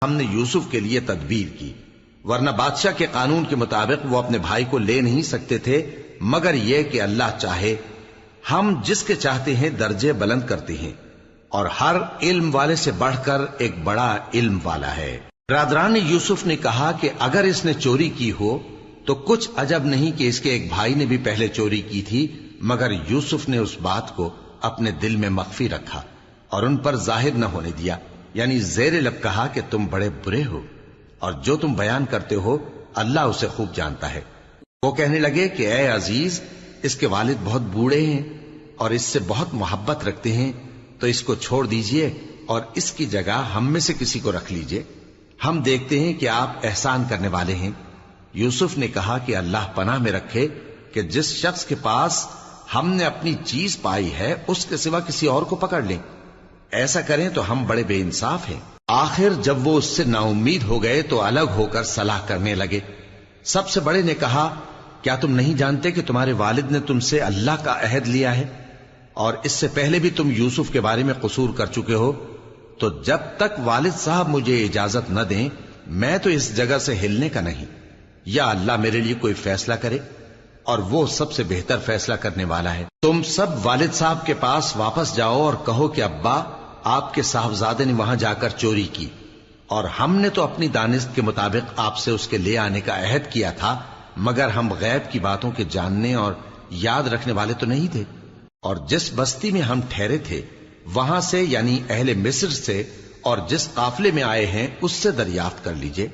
ہم نے یوسف کے لیے تدبیر کی، ورنہ بادشاہ کے قانون کے مطابق وہ اپنے بھائی کو لے نہیں سکتے تھے مگر یہ کہ اللہ چاہے۔ ہم جس کے چاہتے ہیں درجے بلند کرتے ہیں، اور ہر علم والے سے بڑھ کر ایک بڑا علم والا ہے۔ برادران یوسف نے کہا کہ اگر اس نے چوری کی ہو تو کچھ عجب نہیں کہ اس کے ایک بھائی نے بھی پہلے چوری کی تھی، مگر یوسف نے اس بات کو اپنے دل میں مخفی رکھا اور ان پر ظاہر نہ ہونے دیا، یعنی زیر لب کہا کہ تم بڑے برے ہو اور جو تم بیان کرتے ہو اللہ اسے خوب جانتا ہے۔ وہ کہنے لگے کہ اے عزیز، اس کے والد بہت بوڑھے ہیں اور اس سے بہت محبت رکھتے ہیں، تو اس کو چھوڑ دیجئے اور اس کی جگہ ہم میں سے کسی کو رکھ لیجئے، ہم دیکھتے ہیں کہ آپ احسان کرنے والے ہیں۔ یوسف نے کہا کہ اللہ پناہ میں رکھے کہ جس شخص کے پاس ہم نے اپنی چیز پائی ہے اس کے سوا کسی اور کو پکڑ لیں، ایسا کریں تو ہم بڑے بے انصاف ہیں۔ آخر جب وہ اس سے نا امید ہو گئے تو الگ ہو کر صلاح کرنے لگے۔ سب سے بڑے نے کہا، کیا تم نہیں جانتے کہ تمہارے والد نے تم سے اللہ کا عہد لیا ہے اور اس سے پہلے بھی تم یوسف کے بارے میں قصور کر چکے ہو؟ تو جب تک والد صاحب مجھے اجازت نہ دیں میں تو اس جگہ سے ہلنے کا نہیں، یا اللہ میرے لیے کوئی فیصلہ کرے، اور وہ سب سے بہتر فیصلہ کرنے والا ہے۔ تم سب والد صاحب کے پاس واپس جاؤ اور کہو کہ ابا، آپ کے صاحبزادے نے وہاں جا کر چوری کی، اور ہم نے تو اپنی دانست کے مطابق آپ سے اس کے لے آنے کا عہد کیا تھا، مگر ہم غیب کی باتوں کے جاننے اور یاد رکھنے والے تو نہیں تھے، اور جس بستی میں ہم ٹھہرے تھے وہاں سے، یعنی اہل مصر سے، اور جس قافلے میں آئے ہیں اس سے دریافت کر لیجئے،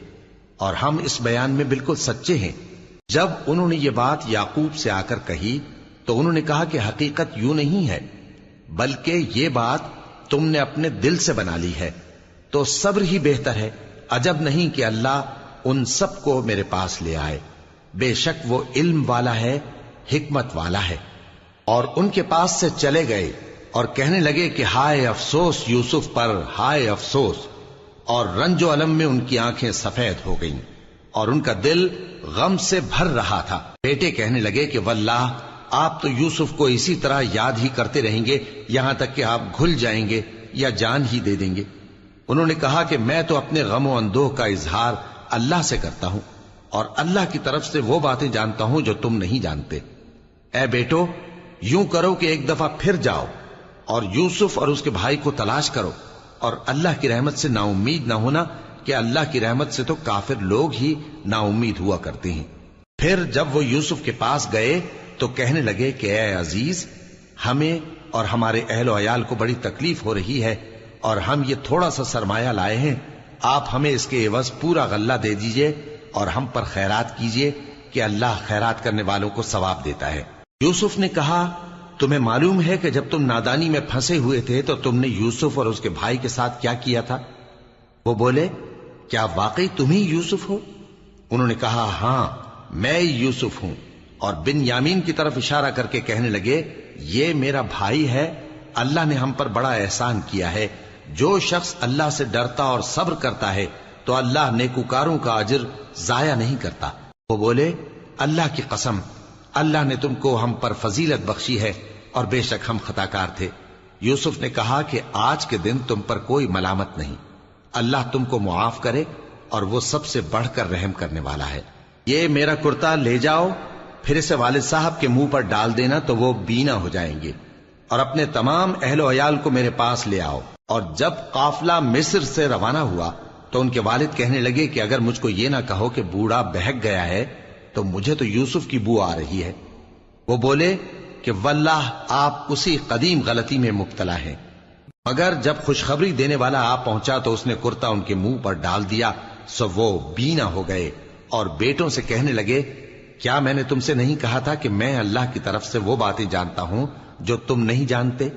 اور ہم اس بیان میں بالکل سچے ہیں۔ جب انہوں نے یہ بات یعقوب سے آ کر کہی تو انہوں نے کہا کہ حقیقت یوں نہیں ہے، بلکہ یہ بات تم نے اپنے دل سے بنا لی ہے، تو صبر ہی بہتر ہے۔ عجب نہیں کہ اللہ ان سب کو میرے پاس لے آئے، بے شک وہ علم والا ہے، حکمت والا ہے۔ اور ان کے پاس سے چلے گئے اور کہنے لگے کہ ہائے افسوس یوسف پر، ہائے افسوس، اور رنج و الم میں ان کی آنکھیں سفید ہو گئیں اور ان کا دل غم سے بھر رہا تھا۔ بیٹے کہنے لگے کہ واللہ آپ تو یوسف کو اسی طرح یاد ہی کرتے رہیں گے یہاں تک کہ آپ گھل جائیں گے یا جان ہی دے دیں گے۔ انہوں نے کہا کہ میں تو اپنے غم و اندوہ کا اظہار اللہ سے کرتا ہوں، اور اللہ کی طرف سے وہ باتیں جانتا ہوں جو تم نہیں جانتے۔ اے بیٹو، یوں کرو کہ ایک دفعہ پھر جاؤ اور یوسف اور اس کے بھائی کو تلاش کرو، اور اللہ کی رحمت سے نا امید نہ ہونا کہ اللہ کی رحمت سے تو کافر لوگ ہی نا امید ہوا کرتے ہیں۔ پھر جب وہ یوسف کے پاس گئے تو کہنے لگے کہ اے عزیز، ہمیں اور ہمارے اہل و عیال کو بڑی تکلیف ہو رہی ہے، اور ہم یہ تھوڑا سا سرمایہ لائے ہیں، آپ ہمیں اس کے عوض پورا غلہ دے دیجئے اور ہم پر خیرات کیجئے کہ اللہ خیرات کرنے والوں کو ثواب دیتا ہے۔ یوسف نے کہا، تمہیں معلوم ہے کہ جب تم نادانی میں پھنسے ہوئے تھے تو تم نے یوسف اور اس کے بھائی کے ساتھ کیا کیا تھا؟ وہ بولے، کیا واقعی تم ہی یوسف ہو؟ انہوں نے کہا، ہاں میں یوسف ہوں، اور بن یامین کی طرف اشارہ کر کے کہنے لگے، یہ میرا بھائی ہے، اللہ نے ہم پر بڑا احسان کیا ہے۔ جو شخص اللہ سے ڈرتا اور صبر کرتا ہے تو اللہ نیکوکاروں کا اجر ضائع نہیں کرتا۔ وہ بولے، اللہ کی قسم، اللہ نے تم کو ہم پر فضیلت بخشی ہے اور بے شک ہم خطاکار تھے۔ یوسف نے کہا کہ آج کے دن تم پر کوئی ملامت نہیں، اللہ تم کو معاف کرے، اور وہ سب سے بڑھ کر رحم کرنے والا ہے۔ یہ میرا کرتا لے جاؤ، پھر اسے والد صاحب کے منہ پر ڈال دینا تو وہ بینا ہو جائیں گے، اور اپنے تمام اہل و عیال کو میرے پاس لے آؤ۔ اور جب قافلہ مصر سے روانہ ہوا تو ان کے والد کہنے لگے کہ اگر مجھ کو یہ نہ کہو کہ بوڑھا بہک گیا ہے تو مجھے تو یوسف کی بو آ رہی ہے۔ وہ بولے کہ واللہ آپ اسی قدیم غلطی میں مبتلا ہیں۔ مگر جب خوشخبری دینے والا آپ پہنچا تو اس نے کرتا ان کے منہ پر ڈال دیا، سو وہ بینا ہو گئے، اور بیٹوں سے کہنے لگے، کیا میں نے تم سے نہیں کہا تھا کہ میں اللہ کی طرف سے وہ باتیں جانتا ہوں جو تم نہیں جانتے؟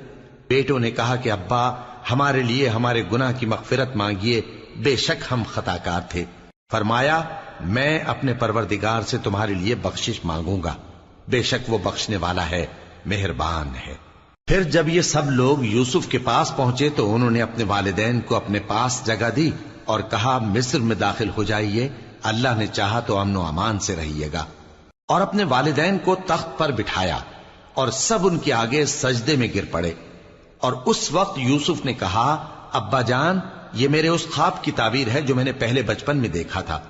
بیٹوں نے کہا کہ ابا، ہمارے لیے ہمارے گناہ کی مغفرت مانگیے، بے شک ہم خطاکار تھے۔ فرمایا، میں اپنے پروردگار سے تمہارے لیے بخشش مانگوں گا، بے شک وہ بخشنے والا ہے، مہربان ہے۔ پھر جب یہ سب لوگ یوسف کے پاس پہنچے تو انہوں نے اپنے والدین کو اپنے پاس جگہ دی اور کہا، مصر میں داخل ہو جائیے، اللہ نے چاہا تو امن و امان سے رہیے گا۔ اور اپنے والدین کو تخت پر بٹھایا اور سب ان کے آگے سجدے میں گر پڑے۔ اور اس وقت یوسف نے کہا، ابا جان، یہ میرے اس خواب کی تعبیر ہے جو میں نے پہلے بچپن میں دیکھا تھا.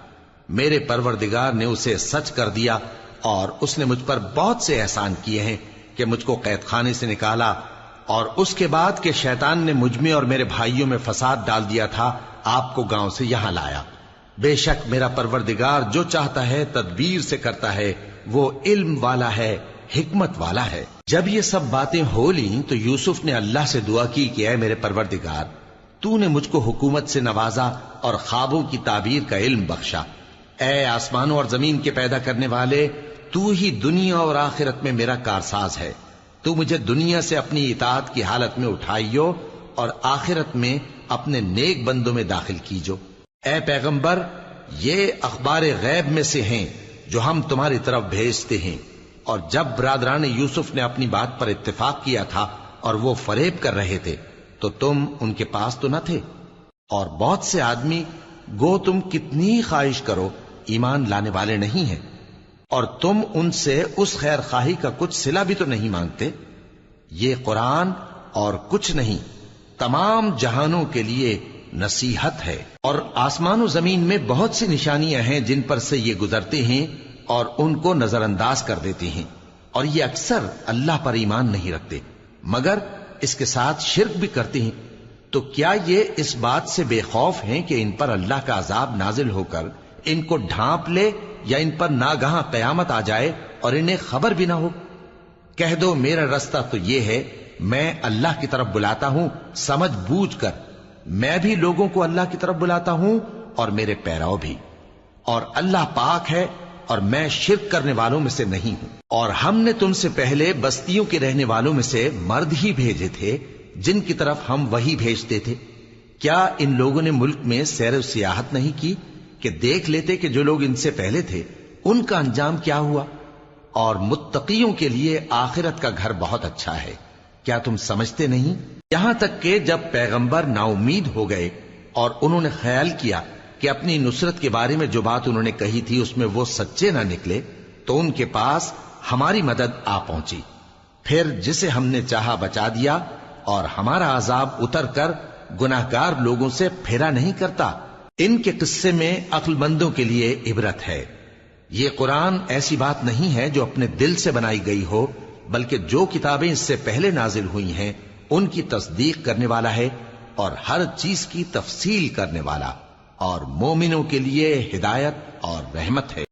میرے پروردگار نے اسے سچ کر دیا اور اس نے مجھ پر بہت سے احسان کیے ہیں کہ مجھ کو قید خانے سے نکالا، اور اس کے بعد کہ شیطان نے مجھ میں اور میرے بھائیوں میں فساد ڈال دیا تھا آپ کو گاؤں سے یہاں لایا. بے شک میرا پروردگار جو چاہتا ہے تدبیر سے کرتا ہے، وہ علم والا ہے، حکمت والا ہے. جب یہ سب باتیں ہو لیں تو یوسف نے اللہ سے دعا کی کہ اے میرے پروردگار، تو نے مجھ کو حکومت سے نوازا اور خوابوں کی تعبیر کا علم بخشا. اے آسمانوں اور زمین کے پیدا کرنے والے، تو ہی دنیا اور آخرت میں میرا کارساز ہے. تو مجھے دنیا سے اپنی اطاعت کی حالت میں اٹھائیو اور آخرت میں اپنے نیک بندوں میں داخل کیجو. اے پیغمبر، یہ اخبار غیب میں سے ہیں جو ہم تمہاری طرف بھیجتے ہیں. اور جب برادران یوسف نے اپنی بات پر اتفاق کیا تھا اور وہ فریب کر رہے تھے تو تم ان کے پاس تو نہ تھے، اور بہت سے آدمی گو تم کتنی خواہش کرو ایمان لانے والے نہیں ہیں، اور تم ان سے اس خیر خواہی کا کچھ صلہ بھی تو نہیں مانگتے. یہ قرآن اور کچھ نہیں تمام جہانوں کے لیے نصیحت ہے. اور آسمان و زمین میں بہت سی نشانیاں ہیں جن پر سے یہ گزرتے ہیں اور ان کو نظر انداز کر دیتے ہیں، اور یہ اکثر اللہ پر ایمان نہیں رکھتے مگر اس کے ساتھ شرک بھی کرتے ہیں. تو کیا یہ اس بات سے بے خوف ہیں کہ ان پر اللہ کا عذاب نازل ہو کر ان کو ڈھانپ لے یا ان پر ناگہاں قیامت آ جائے اور انہیں خبر بھی نہ ہو؟ کہہ دو میرا رستہ تو یہ ہے، میں اللہ کی طرف بلاتا ہوں سمجھ بوجھ کر. میں بھی لوگوں کو اللہ کی طرف بلاتا ہوں اور میرے پیراؤ بھی، اور اللہ پاک ہے اور میں شرک کرنے والوں میں سے نہیں ہوں. اور ہم نے تم سے پہلے بستیوں کے رہنے والوں میں سے مرد ہی بھیجے تھے جن کی طرف ہم وہی بھیجتے تھے. کیا ان لوگوں نے ملک میں سیر و سیاحت نہیں کی کہ دیکھ لیتے کہ جو لوگ ان سے پہلے تھے ان کا انجام کیا ہوا؟ اور متقیوں کے لیے آخرت کا گھر بہت اچھا ہے. کیا تم سمجھتے نہیں؟ یہاں تک کہ جب پیغمبر نا امید ہو گئے اور انہوں نے خیال کیا کہ اپنی نصرت کے بارے میں جو بات انہوں نے کہی تھی اس میں وہ سچے نہ نکلے، تو ان کے پاس ہماری مدد آ پہنچی. پھر جسے ہم نے چاہا بچا دیا، اور ہمارا عذاب اتر کر گناہگار لوگوں سے پھیرا نہیں کرتا. ان کے قصے میں عقل مندوں کے لیے عبرت ہے. یہ قرآن ایسی بات نہیں ہے جو اپنے دل سے بنائی گئی ہو، بلکہ جو کتابیں اس سے پہلے نازل ہوئی ہیں ان کی تصدیق کرنے والا ہے اور ہر چیز کی تفصیل کرنے والا، اور مومنوں کے لیے ہدایت اور رحمت ہے.